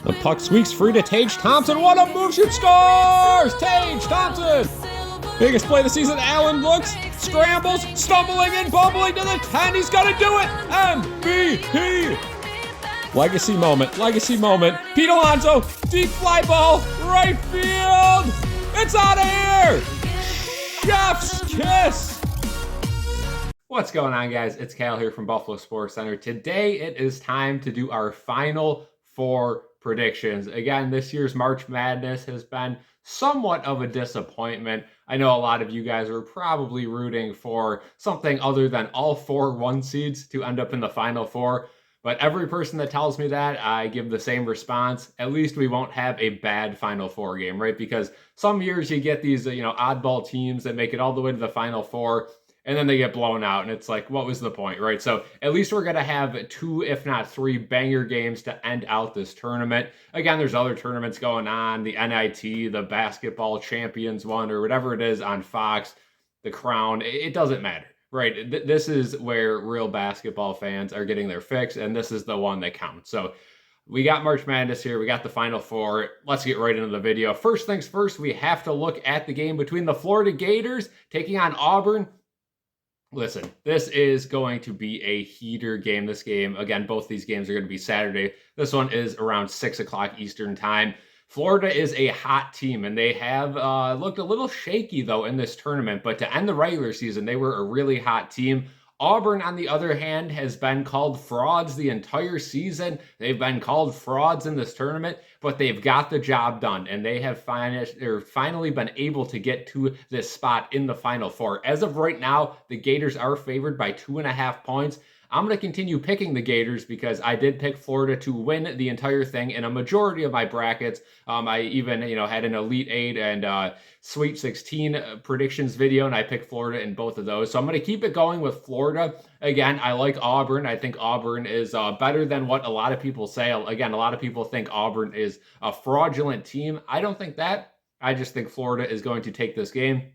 The puck squeaks free to Tage Thompson. What a move! Shoot, scores! Tage Thompson! Biggest play of the season. Allen looks, scrambles, stumbling and bumbling to the 10. He's gonna do it! MVP! Legacy moment, legacy moment. Pete Alonso, deep fly ball, right field! It's out of here! Chef's kiss! What's going on, guys? It's Cal here from Buffalo Sports Center. Today it is time to do our final four predictions. Again, this year's March Madness has been somewhat of a disappointment. I know a lot of you guys are probably rooting for something other than all 4 1 seeds to end up in the Final Four. But every person that tells me that, I give the same response. At least we won't have a bad Final Four game, right? Because some years you get these, oddball teams that make it all the way to the Final Four, and then they get blown out, and it's like, what was the point, right? So at least we're going to have 2, if not 3, banger games to end out this tournament. Again, there's other tournaments going on, the NIT, the basketball champions one, or whatever it is on Fox, the Crown. It doesn't matter, right? This is where real basketball fans are getting their fix, and this is the one that counts. So we got March Madness here. We got the Final Four. Let's get right into the video. First things first, we have to look at the game between the Florida Gators taking on Auburn. Listen, this is going to be a heater game. This game, again, both these games are going to be Saturday. This one is around 6 o'clock Eastern time. Florida is a hot team, and they have looked a little shaky, though, in this tournament. But to end the regular season, they were a really hot team. Auburn, on the other hand, has been called frauds the entire season. They've been called frauds in this tournament, but they've got the job done, and they have finally been able to get to this spot in the Final Four. As of right now, the Gators are favored by 2.5 points. I'm going to continue picking the Gators because I did pick Florida to win the entire thing in a majority of my brackets. I even, had an Elite 8 and Sweet 16 predictions video, and I picked Florida in both of those. So I'm going to keep it going with Florida. Again, I like Auburn. I think Auburn is better than what a lot of people say. Again, a lot of people think Auburn is a fraudulent team. I don't think that. I just think Florida is going to take this game.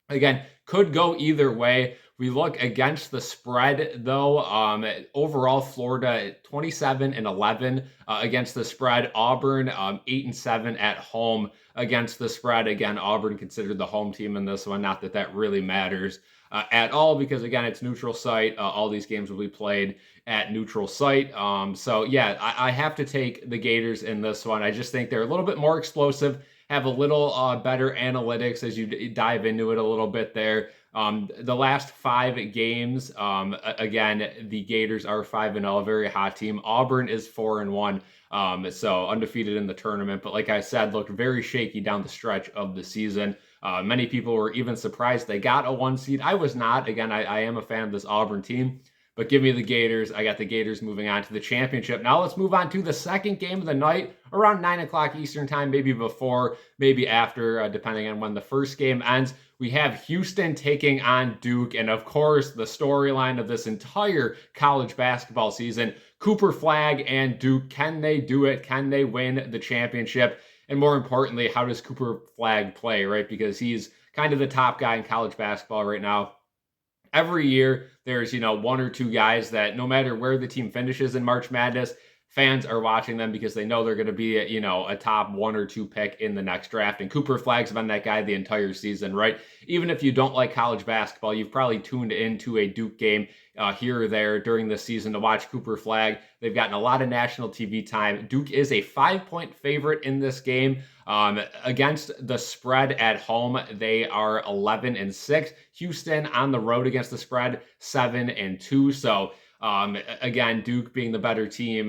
Again, could go either way. We look against the spread, though. Overall, Florida 27-11 against the spread. Auburn 8-7 at home against the spread. Again, Auburn considered the home team in this one. Not that that really matters at all, because again, it's neutral site. All these games will be played at neutral site. So yeah, I have to take the Gators in this one. I just think they're a little bit more explosive, have a little better analytics as you dive into it a little bit there. The last 5 games, again, the Gators are 5-0, a very hot team. Auburn is 4-1, so undefeated in the tournament. But like I said, looked very shaky down the stretch of the season. Many people were even surprised they got a 1 seed. I was not. Again, I am a fan of this Auburn team. But give me the Gators. I got the Gators moving on to the championship. Now let's move on to the second game of the night, around 9 o'clock Eastern time, maybe before, maybe after, depending on when the first game ends. We have Houston taking on Duke. And of course, the storyline of this entire college basketball season, Cooper Flagg and Duke. Can they do it? Can they win the championship? And more importantly, how does Cooper Flagg play, right? Because he's kind of the top guy in college basketball right now. Every year, there's, 1 or 2 guys that no matter where the team finishes in March Madness, fans are watching them because they know they're going to be, a top 1 or 2 pick in the next draft. And Cooper Flagg's been that guy the entire season, right? Even if you don't like college basketball, you've probably tuned into a Duke game here or there during the season to watch Cooper Flagg. They've gotten a lot of national TV time. Duke is a 5-point favorite in this game. Against the spread at home, they are 11-6. Houston on the road against the spread, 7-2. So again, Duke being the better team,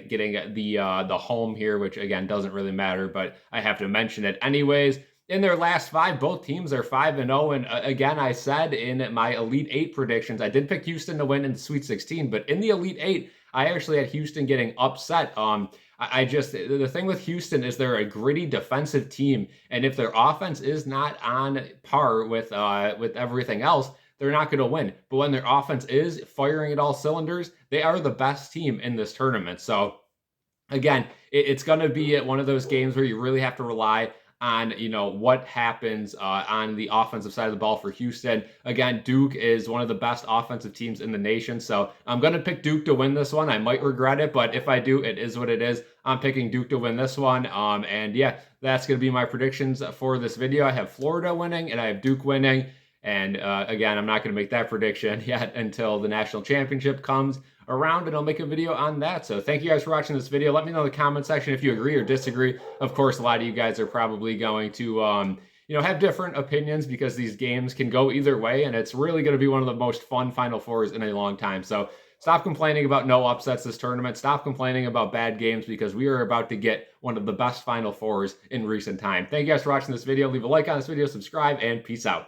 getting the home here, which again doesn't really matter, but I have to mention it anyways. In their last 5, both teams are 5-0. And again, I said in my Elite 8 predictions, I did pick Houston to win in the Sweet 16, but in the Elite 8, I actually had Houston getting upset. The thing with Houston is they're a gritty defensive team, and if their offense is not on par with everything else, they're not going to win. But when their offense is firing at all cylinders, they are the best team in this tournament. So again, it's going to be one of those games where you really have to rely on, what happens on the offensive side of the ball for Houston. Again, Duke is one of the best offensive teams in the nation, so I'm going to pick Duke to win this one. I might regret it, but if I do, it is what it is. I'm picking Duke to win this one. And yeah, that's going to be my predictions for this video. I have Florida winning and I have Duke winning. And again, I'm not going to make that prediction yet until the national championship comes around, and I'll make a video on that. So thank you guys for watching this video. Let me know in the comment section if you agree or disagree. Of course, a lot of you guys are probably going to have different opinions because these games can go either way, and it's really going to be one of the most fun Final Fours in a long time. So stop complaining about no upsets this tournament. Stop complaining about bad games because we are about to get one of the best Final Fours in recent time. Thank you guys for watching this video. Leave a like on this video, subscribe, and peace out.